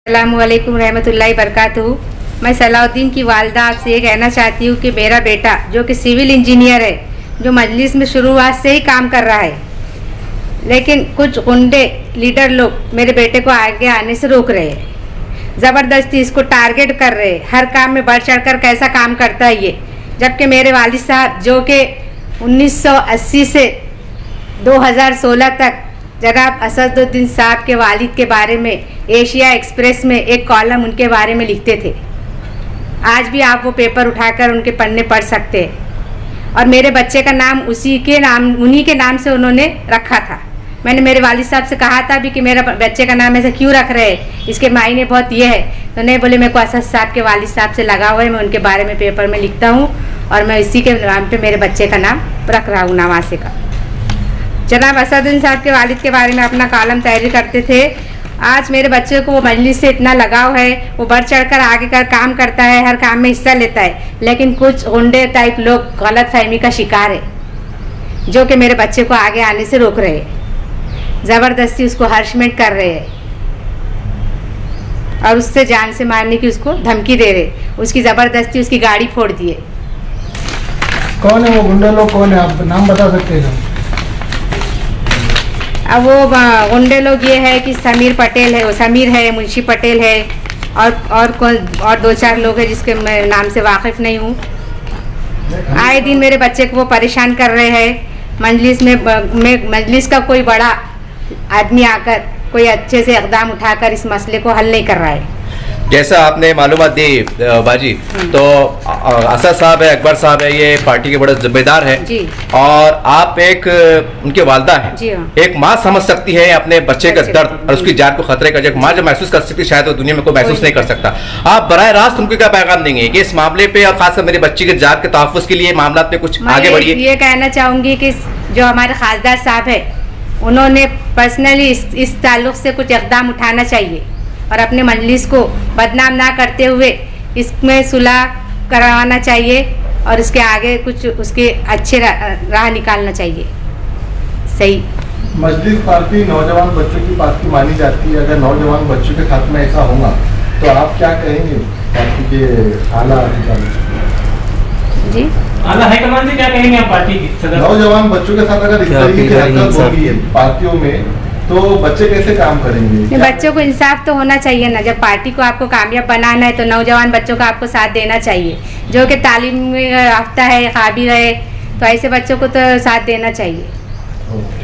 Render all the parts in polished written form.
अस्सलामुअलैकुम रहमतुल्लाहि बरकातुहू। मैं सलाउद्दीन की वालदा आपसे ये कहना चाहती हूँ कि मेरा बेटा जो कि सिविल इंजीनियर है, जो मजलिस में शुरुआत से ही काम कर रहा है, लेकिन कुछ गुंडे लीडर लोग मेरे बेटे को आगे आने से रोक रहे हैं, ज़बरदस्ती इसको टारगेट कर रहे हैं। हर काम में बढ़ चढ़कर कैसा काम करता है ये, जबकि मेरे वालिद साहब जो कि 1980 से 2016 तक जनाब असदुद्दीन साहब के वालिद के बारे में एशिया एक्सप्रेस में एक कॉलम उनके बारे में लिखते थे। आज भी आप वो पेपर उठाकर उनके पन्ने पढ़ सकते हैं। और मेरे बच्चे का नाम उन्हीं के नाम से उन्होंने रखा था। मैंने मेरे वालिद साहब से कहा था भी कि मेरा बच्चे का नाम ऐसा क्यों रख रहे हैं, इसके मायने बहुत ये है। तो नहीं, बोले मेरे को असद साहब के वालिद साहब से लगा हुआ है, मैं उनके बारे में पेपर में लिखता हूँ और मैं इसी के नाम पे मेरे बच्चे का नाम रख रहा हूँ, नवासे का। जनाब असदुद्दीन साहब के वालिद के बारे में अपना कॉलम तैयारी करते थे। आज मेरे बच्चे को वो मजलिस से इतना लगाव है, वो बढ़ चढ़कर आगे का काम करता है, हर काम में हिस्सा लेता है, लेकिन कुछ गुंडे टाइप लोग गलत फहमी का शिकार है, जो कि मेरे बच्चे को आगे आने से रोक रहे हैं, ज़बरदस्ती उसको हर्षमेंट कर रहे हैं और उससे जान से मारने की उसको धमकी दे रहे। उसकी ज़बरदस्ती उसकी गाड़ी फोड़ दिए। कौन है वो गुंडे लोग, कौन है, आप नाम बता सकते हैं? अब वो गुंडे लोग ये है कि समीर पटेल है, वो समीर है, मुंशी पटेल है और दो चार लोग हैं जिसके मैं नाम से वाकिफ़ नहीं हूँ। आए दिन मेरे बच्चे को वो परेशान कर रहे हैं। मजलिस का कोई बड़ा आदमी आकर कोई अच्छे से इक़दाम उठाकर इस मसले को हल नहीं कर रहा है। जैसा आपने मालूमात दी बाजी, तो असद साहब है, अकबर साहब है, ये पार्टी के बड़े जिम्मेदार हैं जी। और आप एक उनके वालदा हैं जी। एक माँ समझ सकती है अपने बच्चे का दर्द और उसकी जान को खतरे का, जब माँ जब महसूस कर सकती, शायद वो दुनिया में कोई महसूस नहीं कर सकता। आप बराह रास्त उनको क्या पैगाम देंगे कि इस मामले पे और खासकर मेरे बच्चे के जान के तहफ़्फ़ुज़ के लिए मामला पे कुछ आगे बढ़िए? ये कहना चाहूँगी कि जो हमारे खासदार साहब है, उन्होंने पर्सनली इस ताल्लुक़ से कुछ इक़दाम उठाना चाहिए और अपने मजलिस को बदनाम ना करते हुए इसमें सुलह करवाना चाहिए और इसके आगे कुछ उसके अच्छे राह निकालना चाहिए। सही। मजलिस पार्टी नौजवान बच्चों की पार्टी मानी जाती है। अगर नौजवान बच्चों के साथ में ऐसा होगा तो आप क्या कहेंगे पार्टी के आला अधिकारी जी? आला हाईकमान से क्या कहेंगे आप पार्टी की? नौजवान बच्चों के साथ अगर इस तरीके की हरकत होगी पार्टियों में तो बच्चे कैसे काम करेंगे? बच्चों को इंसाफ तो होना चाहिए ना। जब पार्टी को आपको कामयाब बनाना है तो नौजवान बच्चों का आपको साथ देना चाहिए, जो कि तालीम में याफ्ता है, काबिल है, तो ऐसे बच्चों को तो साथ देना चाहिए।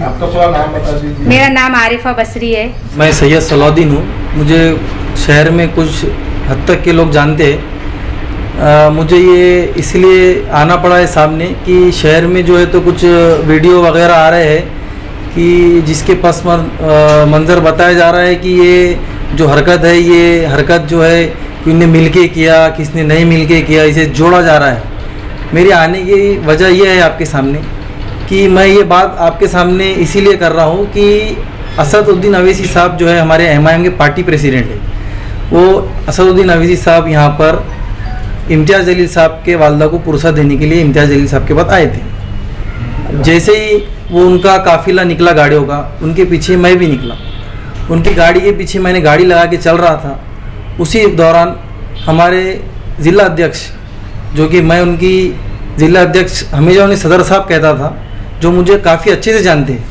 आपका पूरा नाम बता दीजिए। मेरा नाम आरिफा बसरी है। मैं सैयद सलाउद्दीन हूँ। मुझे शहर में कुछ हद तक के लोग जानते हैं। मुझे ये इसलिए आना पड़ा है सामने कि शहर में जो है तो कुछ वीडियो वगैरह आ रहे हैं कि जिसके पस मंज़र बताया जा रहा है कि ये जो हरकत है, ये हरकत जो है किसने मिलके किया, किसने नहीं मिलके किया, इसे जोड़ा जा रहा है। मेरे आने की वजह यह है आपके सामने कि मैं ये बात आपके सामने इसीलिए कर रहा हूँ कि असदुद्दीन अवैसी साहब जो है हमारे एमआईएम के पार्टी प्रेसिडेंट है। वो असदुद्दीन अवैसी साहब यहाँ पर इम्तियाज़ जलील साहब के वालदा को पुरसा देने के लिए इम्तियाज़ जलील साहब के पास आए थे। जैसे ही वो उनका काफ़िला निकला गाड़ियों का, उनके पीछे मैं भी निकला। उनकी गाड़ी के पीछे मैंने गाड़ी लगा के चल रहा था। उसी दौरान हमारे ज़िला अध्यक्ष, जो कि मैं उनकी ज़िला अध्यक्ष हमेशा उन्हें सदर साहब कहता था, जो मुझे काफ़ी अच्छे से जानते हैं,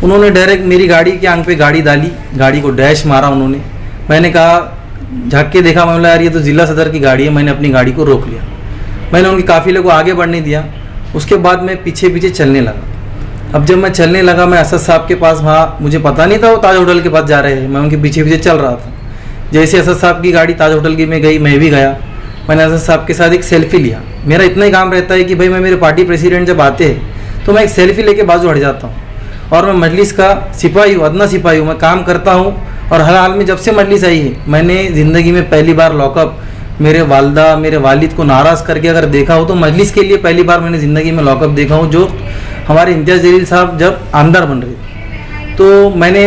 उन्होंने डायरेक्ट मेरी गाड़ी के आंख पे गाड़ी डाली, गाड़ी को डैश मारा उन्होंने। मैंने कहा, झाँक के देखा, मैं बोला यार ये तो ज़िला सदर की गाड़ी है। मैंने अपनी गाड़ी को रोक लिया। मैंने उनके काफ़िले को आगे बढ़ने दिया। उसके बाद मैं पीछे पीछे चलने लगा। अब जब मैं चलने लगा, मैं असद साहब के पास, वहाँ मुझे पता नहीं था वो ताज होटल के पास जा रहे हैं, मैं उनके पीछे पीछे चल रहा था। जैसे असद साहब की गाड़ी ताज होटल की में गई, मैं भी गया। मैंने असद साहब के साथ एक सेल्फी लिया। मेरा इतना ही काम रहता है कि भाई मैं मेरे पार्टी प्रेसिडेंट जब आते हैं तो मैं एक सेल्फी लेके बाजू हट जाता हूँ। और मैं मजलिस का सिपाही हूँ, अदना सिपाही हूँ, मैं काम करता हूँ। और हर हाल में जब से मजलिस आई है, मैंने ज़िंदगी में पहली बार लॉकअप मेरे वालदा मेरे वालिद को नाराज़ करके अगर देखा हो तो मजलिस के लिए पहली बार मैंने ज़िंदगी में लॉकअप देखा हूँ, जो हमारे इम्तियाज़ जलील साहब जब आमदार बन रहे थे। तो मैंने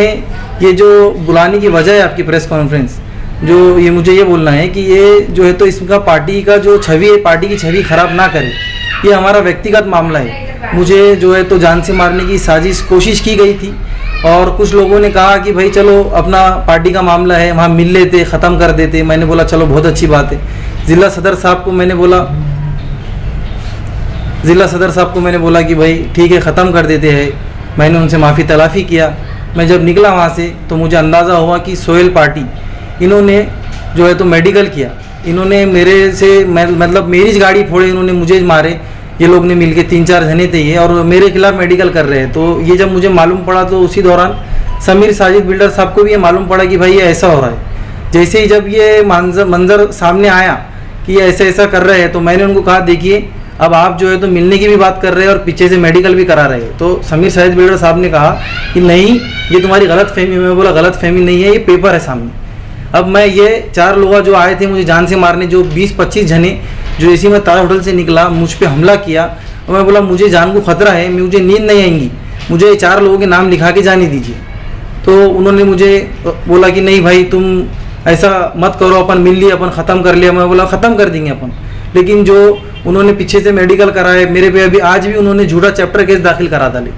ये जो बुलाने की वजह है आपकी प्रेस कॉन्फ्रेंस, जो ये मुझे ये बोलना है कि ये जो है तो इसका पार्टी का जो छवि है, पार्टी की छवि ख़राब ना करे। ये हमारा व्यक्तिगत मामला है। मुझे जो है तो जान से मारने की साजिश कोशिश की गई थी। और कुछ लोगों ने कहा कि भाई चलो अपना पार्टी का मामला है, वहाँ मिल लेते, ख़त्म कर देते। मैंने बोला चलो बहुत अच्छी बात है। ज़िला सदर साहब को मैंने बोला कि भाई ठीक है ख़त्म कर देते हैं। मैंने उनसे माफ़ी तलाफ़ी किया। मैं जब निकला वहाँ से तो मुझे अंदाज़ा हुआ कि सोहेल पार्टी इन्होंने जो है तो मेडिकल किया। इन्होंने मेरे से मतलब मेरी गाड़ी फोड़े, इन्होंने मुझे मारे। ये लोग ने मिलके 3-4 जने थे ये, और मेरे खिलाफ मेडिकल कर रहे हैं। तो ये जब मुझे मालूम पड़ा तो उसी दौरान समीर साजिद बिल्डर साहब को भी ये मालूम पड़ा कि भाई ये ऐसा हो रहा है। जैसे ही जब ये मंजर सामने आया कि ये ऐसा ऐसा कर रहे हैं तो मैंने उनको कहा देखिए अब आप जो है तो मिलने की भी बात कर रहे हैं और पीछे से मेडिकल भी करा रहे हैं। तो समीर साजिद बिल्डर साहब ने कहा कि नहीं ये तुम्हारी गलत फहमी। मैं बोला गलत फहमी नहीं है, ये पेपर है सामने। अब मैं ये 4 लोग जो आए थे मुझे जान से मारने, जो 20-25 जने जो इसी में ताज होटल से निकला, मुझ पे हमला किया। और मैं बोला मुझे जान को खतरा है, मुझे नींद नहीं आएंगी, मुझे 4 लोगों के नाम लिखा के जाने दीजिए। तो उन्होंने मुझे बोला कि नहीं भाई तुम ऐसा मत करो, अपन मिल लिए, अपन ख़त्म कर लिया। मैं बोला ख़त्म कर देंगे अपन, लेकिन जो उन्होंने पीछे से मेडिकल कराए मेरे पे, अभी आज भी उन्होंने झूठा चैप्टर केस दाखिल करा डाले।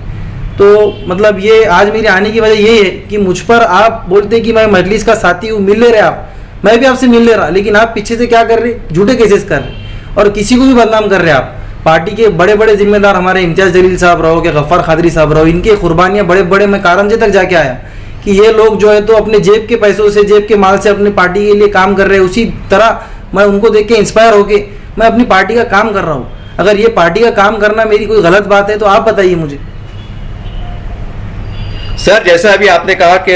तो मतलब ये आज मेरे आने की वजह ये है कि मुझ पर आप बोलते कि मैं मजलिस का साथी हूँ, मिल ले रहे आप, मैं भी आपसे मिल ले रहा, लेकिन आप पीछे से क्या कर रहे, झूठे केसेस कर रहे और किसी को भी बदनाम कर रहे आप। पार्टी के बड़े बड़े जिम्मेदार हमारे इम्तियाज़ जलील साहब रहो कि गफ्फार खादरी साहब रहो, इनकी कुर्बानियाँ बड़े बड़े, मैं कारंजे तक जाके आया कि ये लोग जो है तो अपने जेब के पैसों से, जेब के माल से अपनी पार्टी के लिए काम कर रहे हैं। उसी तरह मैं उनको देख के इंस्पायर होके मैं अपनी पार्टी का काम कर रहा हूँ। अगर ये पार्टी का काम करना मेरी कोई गलत बात है तो आप बताइए मुझे। सर जैसा अभी आपने कहा कि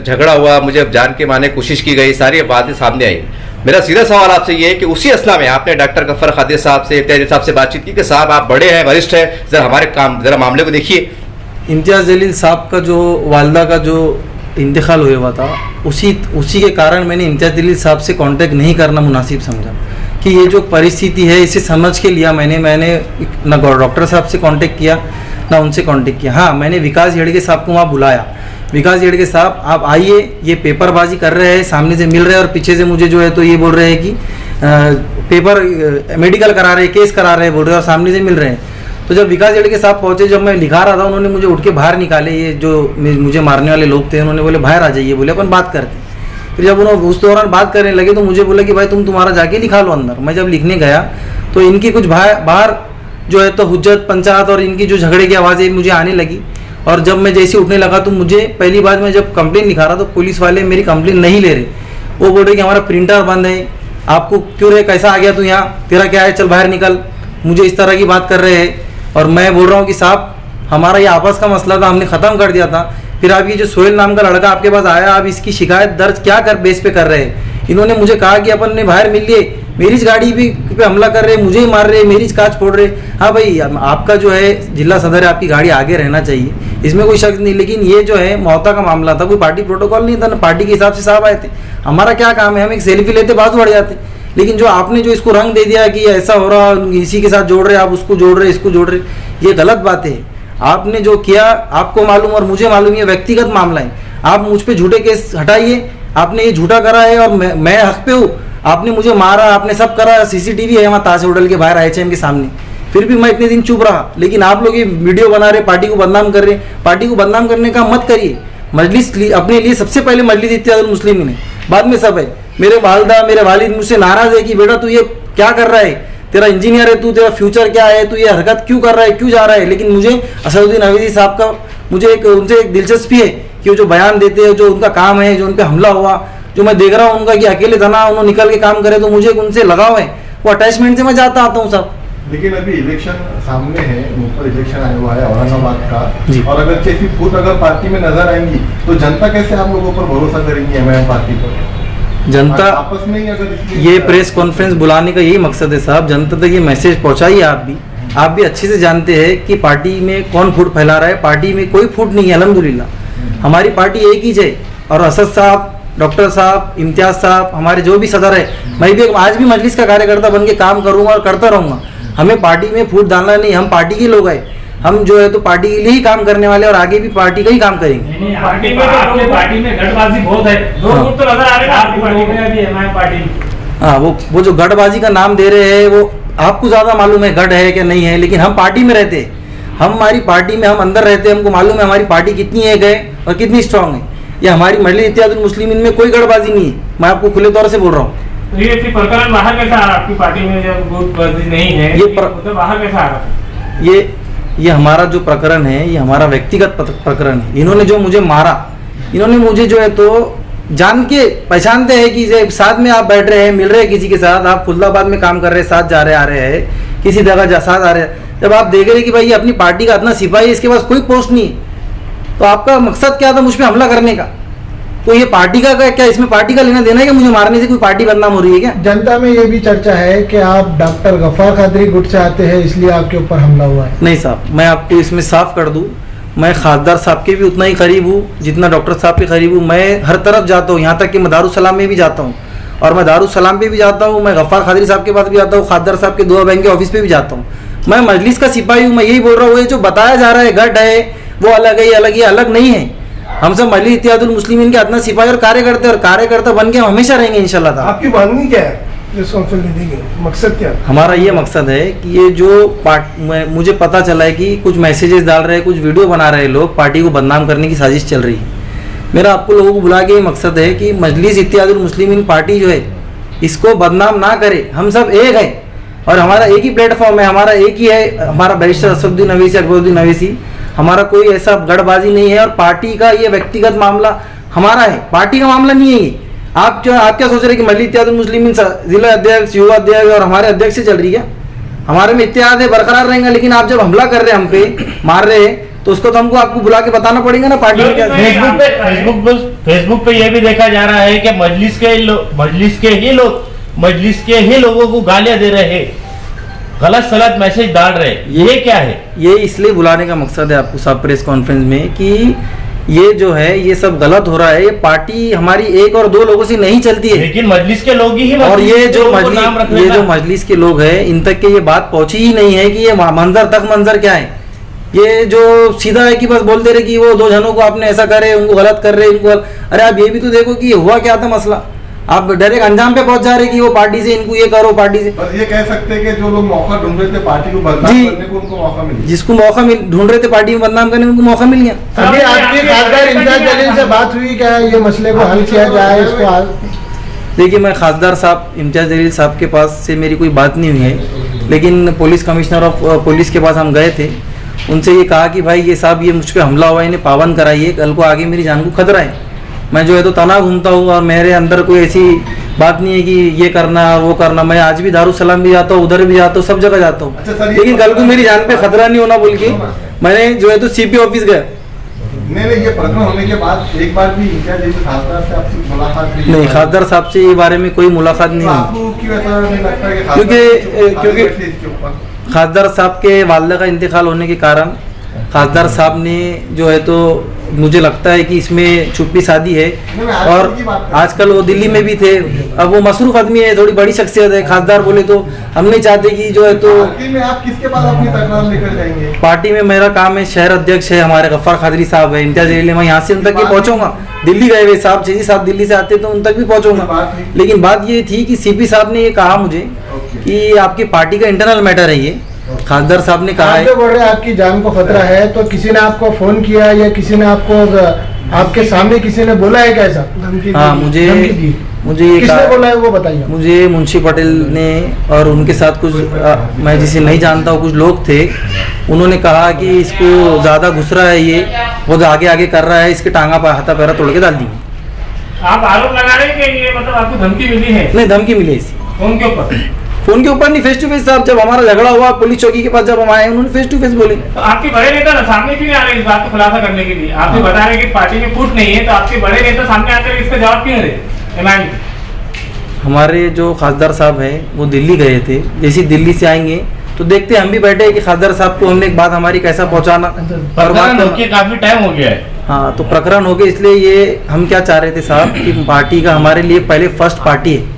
झगड़ा हुआ, मुझे जान के मारने की कोशिश की गई, सारी बातें सामने आई। मेरा सीधा सवाल आपसे ये है कि उसी असला में आपने डॉक्टर गफ्फार खादरी साहब से, इम्तियाज साहब से बातचीत की कि साहब आप बड़े हैं, वरिष्ठ हैं, जरा हमारे काम, जरा मामले को देखिए। इम्तियाज़ जलील साहब का जो वालदा का जो इंतकाल हुआ था, उसी के कारण मैंने इम्तियाज़ जलील साहब से कांटेक्ट नहीं करना मुनासिब समझा कि ये जो परिस्थिति है इसे समझ के लिया। मैंने ना डॉक्टर साहब से कांटेक्ट किया ना उनसे कांटेक्ट किया। हाँ, मैंने विकास येड़गे साहब को वहाँ बुलाया। विकास येड़गे साहब आप आइए, ये पेपरबाजी कर रहे हैं, सामने से मिल रहे हैं और पीछे से मुझे जो है तो ये बोल रहे हैं कि पेपर मेडिकल करा रहे हैं, केस करा रहे हैं बोल रहे हैं और सामने से मिल रहे हैं। तो जब विकास येड़गे साहब पहुँचे, जब मैं लिखा रहा था, उन्होंने मुझे उठ के बाहर निकाले। ये जो मुझे मारने वाले लोग थे उन्होंने बोले बाहर आ जाइए, बोले अपन बात करते। फिर जब उन्होंने उस दौरान बात करने लगे तो मुझे बोला कि भाई तुम्हारा जाके लिखा लो अंदर। मैं जब लिखने गया तो इनकी कुछ बाहर जो है तो हुज्जत पंचायत और इनकी जो झगड़े की आवाज़ें मुझे आने लगी। और जब मैं जैसे उठने लगा तो मुझे पहली बार मैं जब कंप्लेन लिखा रहा तो पुलिस वाले मेरी कंप्लेन नहीं ले रहे। वो बोल रहे कि हमारा प्रिंटर बंद है, आपको क्यों रे, कैसा आ गया तू यहाँ, तेरा क्या है, चल बाहर निकल, मुझे इस तरह की बात कर रहे हैं। और मैं बोल रहा हूँ कि साहब हमारा ये आपस का मसला था, हमने ख़त्म कर दिया था। फिर आप ये जो सोहेल नाम का लड़का आपके पास आया, आप इसकी शिकायत दर्ज क्या कर बेस पे कर रहे हैं। इन्होंने मुझे कहा कि अपन ने बाहर मिल लिए, मेरी गाड़ी पे हमला कर रहे, मुझे ही मार रहे, मेरी कांच फोड़ रहे। हाँ भाई, आपका जो है जिला सदर है, आपकी गाड़ी आगे रहना चाहिए, इसमें कोई शक नहीं। लेकिन ये जो है मौता का मामला था, कोई पार्टी प्रोटोकॉल नहीं था ना, पार्टी के हिसाब से साहब आए थे। हमारा क्या काम है, हम एक सेल्फी लेते बात बढ़ जाते। लेकिन जो आपने जो इसको रंग दे दिया कि ऐसा हो रहा, इसी के साथ जोड़ रहे, आप उसको जोड़ रहे, इसको जोड़ रहे, ये गलत बात है। आपने जो किया आपको मालूम और मुझे मालूम, ये व्यक्तिगत मामला है। आप मुझ पे झूठे केस हटाइए, आपने ये झूठा करा है और मैं हक पे हूँ। आपने मुझे मारा, आपने सब करा, सीसीटीवी है वहाँ ताज होटल के बाहर IHM के सामने, फिर भी मैं इतने दिन चुप रहा। लेकिन आप लोग ये वीडियो बना रहे, पार्टी को बदनाम कर रहे। पार्टी को बदनाम करने का मत करिए। मजलिस अपने लिए सबसे पहले मजलिस इत्तेहादुल मुस्लिमीन है, बाद में सब है। मेरे वालदा मेरे वालिद मुझसे नाराज है कि बेटा तू ये क्या कर रहा है, तेरा इंजीनियर है तू, तेरा फ्यूचर क्या है, तू ये हरकत क्यों कर रहा है, क्यों जा रहा है। लेकिन मुझे असदुद्दीन अवैधी साहब का मुझे उनसे एक दिलचस्पी है कि वो जो बयान देते हैं, जो उनका काम है, जो उन पर हमला हुआ, जो मैं देख रहा हूँ उनका कि अकेले तना उन्होंने निकल के काम करे, तो मुझे उनसे लगाव है, वो अटैचमेंट से मैं जाता आता हूँ सब। लेकिन अभी इलेक्शन सामने है, ऊपर इलेक्शन आया हुआ है औरंगाबाद का, और अगर चेफी खुद अगर पार्टी में नजर आएंगी तो जनता कैसे आप लोगों पर भरोसा करेंगी MIM पार्टी पर? जनता आपस में ही अगर ये प्रेस कॉन्फ्रेंस बुलाने का यही मकसद है साहब, जनता तक ये मैसेज पहुंचाइए। आप भी अच्छे से जानते हैं कि पार्टी में कौन फूट फैला रहा है। पार्टी में कोई फूट नहीं है, अल्हम्दुलिल्लाह हमारी पार्टी एक ही है। और असद साहब, डॉक्टर साहब, इम्तियाज साहब, हमारे जो भी सदर है, मैं भी आज भी मजलिस का कार्यकर्ता बन के काम करूँगा और करता रहूँगा। हमें पार्टी में फूट डालना नहीं, हम पार्टी के लोग हैं, हम जो है तो पार्टी के लिए ही काम करने वाले और आगे भी पार्टी का ही काम करेंगे। पार्टी में आपके पार्टी में गठबाजी बहुत है, दो फुट तो नजर आ रहे हैं आपकी पार्टी में, अभी हमारी पार्टी। हाँ, वो जो गठबाजी का नाम दे रहे हैं वो आपको ज़्यादा मालूम है गढ़ है कि नहीं है, लेकिन हम पार्टी में रहते हैं। हमारी पार्टी में हम अंदर रहते हैं, हमको मालूम है हमारी पार्टी कितनी एक है और कितनी स्ट्रांग है। ये हमारी मजलिस इत्तेहादुल मुस्लिमीन में कोई गड़बाजी नहीं है, मैं आपको खुले तौर से बोल रहा हूँ। तो ये प्रकरण बाहर कैसा आ रहा आपकी पार्टी में, जब गुटबाजी नहीं है ये तो बाहर कैसा आ रहा? ये हमारा जो प्रकरण है ये हमारा व्यक्तिगत प्रकरण है। इन्होंने जो मुझे मारा, इन्होंने मुझे जो है तो जान के पहचानते हैं कि साथ में आप बैठ रहे हैं, मिल रहे हैं किसी के साथ, आप खुलदाबाद में काम कर रहे हैं, साथ जा रहे आ रहे हैं, किसी जगह साथ आ रहे हैं। जब आप देख रहे हैं कि भाई ये अपनी पार्टी का इतना सिपाही है, इसके पास कोई पोस्ट नहीं है, तो आपका मकसद क्या था मुझ पर हमला करने का? तो ये पार्टी का क्या, इसमें पार्टी का लेना देना है कि मुझे मारने से कोई पार्टी बदनाम हो रही है क्या? जनता में ये भी चर्चा है कि आप डॉक्टर गफ्फार कादरी गुट से आते हैं, इसलिए आपके ऊपर हमला हुआ है। नहीं साहब, मैं आपको इसमें साफ कर दूं, मैं खासदार साहब के भी उतना ही करीब हूँ जितना डॉक्टर साहब के करीब हूँ। मैं हर तरफ जाता हूँ, यहाँ तक कि मैं दारुसलाम में भी जाता हूँ, और मैं दारुसलाम पे भी जाता हूँ, मैं गफ्फार कादरी साहब के पास भी जाता हूँ, खासदार साहब के दुआ बैंक के ऑफिस पे भी जाता हूँ। मैं मजलिस का सिपाही हूँ। मैं यही बोल रहा हूँ, ये जो बताया जा रहा है गढ़ है वो अलग है, ये अलग, ये अलग नहीं है। हम सब मजलिस इत्तेहादुल मुस्लिमीन के अपना सिपाही और कार्यकर्ता बन के हम हमेशा रहेंगे इंशाल्लाह ताला। आपकी मांगनी क्या है प्रेस कॉन्फ्रेंस देने की, मकसद क्या है? हमारा ये मकसद है कि ये जो मुझे पता चला है कि कुछ मैसेजेस डाल रहे हैं, कुछ वीडियो बना रहे हैं लोग, पार्टी को बदनाम करने की साजिश चल रही है। मेरा आपको लोगों को बुला के ये मकसद है कि मजलिस इत्तेहादुल मुस्लिमीन पार्टी जो है इसको बदनाम ना करे। हम सब एक है और हमारा एक ही प्लेटफॉर्म है, हमारा एक ही है, हमारा बैरिस्टर असदुद्दीन अवैसी, अकबरुद्दीन अवैसी। हमारा कोई ऐसा गड़बाजी नहीं है और पार्टी का ये व्यक्तिगत मामला हमारा है, पार्टी का मामला नहीं है ये। आप क्या सोच रहे हैं कि मजलिस इत्तेहादुल मुस्लिमीन जिला अध्यक्ष, युवा अध्यक्ष और हमारे अध्यक्ष से चल रही है? हमारे में इत्तेहाद है, बरकरार रहेंगे, लेकिन आप जब हमला कर रहे हैं, हम पे मार रहे हैं, तो उसको तो हमको आपको बुला के बताना पड़ेगा ना पार्टी में क्या। फेसबुक पे ये भी देखा जा रहा है कि मजलिस के ही लोगों को गालियां दे रहे हैं, गलत सलत मैसेज डाल रहे हैं, ये क्या है? ये इसलिए बुलाने का मकसद है आपको सब प्रेस कॉन्फ्रेंस में कि ये जो है ये सब गलत हो रहा है। ये पार्टी हमारी एक और दो लोगों से नहीं चलती है, लेकिन मजलिस के लोग ही और ये जो मजलिस के लोग हैं इन तक के ये बात पहुंची ही नहीं है कि ये मंजर क्या है। ये जो सीधा है कि बस बोलते रहे कि वो दो जनों को आपने ऐसा करे, उनको गलत कर रहे, इनको अरे आप ये भी तो देखो कि हुआ क्या था मसला। आप डायरेक्ट अंजाम पे पहुंच जा रहे कि वो पार्टी से इनको ये करो, पार्टी से। बस ये कह सकते हैं कि जो लोग मौका ढूंढ रहे थे पार्टी को बदनाम करने को, उनको मौका मिल गया। जिसको मौका ढूंढ रहे थे पार्टी में बदनाम करने, उनको मौका मिल गया। अभी आपकी खासदार इम्तियाज जलील से बात हुई क्या, ये मसले को हल किया जाए इसको? देखिए, मैं खासदार साहब इम्तियाज जलील साहब के पास से मेरी कोई बात नहीं हुई है, लेकिन पुलिस कमिश्नर ऑफ पुलिस के पास हम गए थे। उनसे ये कहा कि भाई ये साहब ये मुझ पर हमला हुआ है, इन्हें पाबंद कराइए, कल को आगे मेरी जान को खतरा है। मैं जो है तो तना घूमता हूँ और मेरे अंदर कोई ऐसी बात नहीं है कि ये करना वो करना। मैं आज भी दारुसलाम भी जाता हूँ, उधर भी जाता हूँ, सब जगह जाता हूँ। अच्छा, लेकिन कल को मेरी जान पे खतरा नहीं होना बोल के मैंने जो है तो सीपी ऑफिस गया। नहीं, ये प्रकरण होने के बाद एक बार भी खासदार से आपसे मुलाकात नहीं, खासदार साहब से ये बारे में कोई मुलाकात नहीं हुई, क्योंकि खासदार साहब के वालिदा का इंतकाल होने के कारण खासदार साहब ने जो है तो मुझे लगता है कि इसमें छुपी शादी है। और आजकल वो दिल्ली में भी थे, अब वो मसरूफ आदमी है, थोड़ी बड़ी शख्सियत है खासदार बोले तो। हम नहीं चाहते कि जो है तो आप किसके पास अपनी तकरार लेकर जाएंगे? पार्टी में मेरा काम है, शहर अध्यक्ष है हमारे गफ्फार कादरी साहब है, इम्तियाज जलील, मैं यहाँ से उन तक ही पहुँचूंगा। दिल्ली गए हुए साहब, जी साहब दिल्ली से आते तो उन तक भी पहुँचूंगा। लेकिन बात ये थी कि सीपी साहब ने ये कहा मुझे कि आपकी पार्टी का इंटरनल मैटर है ये। खासदार साहब ने कहा है बोल रहे आपकी जान को खतरा है, तो किसी ने आपको फोन किया या किसी ने आपको आपके सामने किसी ने बोला है कैसा? हाँ, मुझे ये किसने बोला है वो बताइए। मुझे मुंशी पटेल ने और उनके साथ कुछ मैं जिसे नहीं जानता हूँ कुछ लोग थे, उन्होंने कहा कि इसको ज्यादा घुस रहा है, ये वो आगे आगे कर रहा है, इसके टांगा पर हाथा पैरा तोड़ के डाल दिए। आप आरोप लगा रहे हैं कि ये मतलब आपको धमकी मिली है? नहीं, धमकी मिली है। फोन के ऊपर? फोन के ऊपर नहीं, फेस टू फेस साहब। जब हमारा झगड़ा हुआ पुलिस चौकी के पास जब हम आए, उन्होंने फेस टू फेस बोले। तो आपके बड़े नेता ना सामने क्यों नहीं आ रहे इस बात को खुलासा करने के लिए? आप बता रहे कि पार्टी में फूट नहीं है, तो आपके बड़े नेता सामने आकर इसका जवाब क्यों दे? हमारे जो खासदार साहब हैं वो दिल्ली गए थे, जैसे दिल्ली से आएंगे तो देखते हैं। हम भी बैठे हैं कि खासदार साहब को हमने एक बात हमारी कैसा पहुंचाना, और बात काफी टाइम हो गया है। हाँ, तो प्रकरण हो गया, इसलिए ये हम क्या चाह रहे थे साहब कि पार्टी का हमारे लिए पहले फर्स्ट पार्टी है,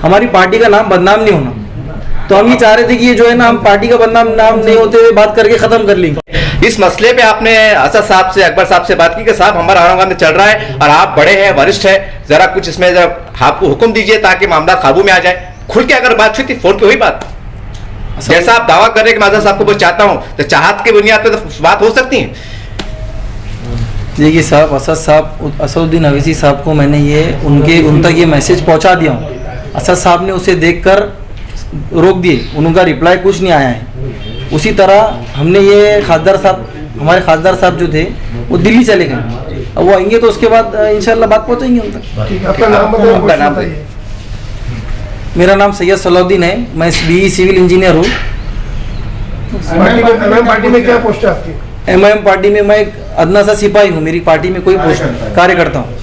हमारी पार्टी का नाम बदनाम नहीं होना। तो हम ये चाह रहे थे कि ये जो है ना, हम पार्टी का बदनाम नाम नहीं होते हुए बात करके खत्म कर लेंगे। इस मसले पे आपने असद साहब से, अकबर साहब से बात की कि साहब हमारा औरंगाबाद में चल रहा है और आप बड़े हैं, वरिष्ठ है, जरा कुछ इसमें जरा आपको हुक्म दीजिए ताकि मामला काबू में आ जाए। खुल के अगर बात हुई थी, फोन पे हुई बात? जैसा आप दावा कर रहे हैं कि मैं असद साहब को मैं चाहता हूं, तो चाहत के बुनियाद पे तो बात हो सकती है। देखिए साहब, असदुद्दीन अवैसी साहब को मैंने ये उन तक ये मैसेज पहुंचा दिया हूँ। असद साहब ने उसे देखकर रोक दिए, उनका रिप्लाई कुछ नहीं आया है। उसी तरह हमने ये खासदार साहब, हमारे खासदार साहब जो थे वो दिल्ली चले गए, अब वो आएंगे तो उसके बाद इंशाल्लाह बात पहुंचाएंगे उन तक। आपका नाम बताइए। मेरा नाम सैयद सलाउद्दीन है, मैं BE सिविल इंजीनियर हूँ। एमआईएम पार्टी में क्या पोस्ट है आपकी? MIM पार्टी में मैं एक अदना सा सिपाही हूँ, मेरी पार्टी में कोई पोस्ट कार्यकर्ता हूँ।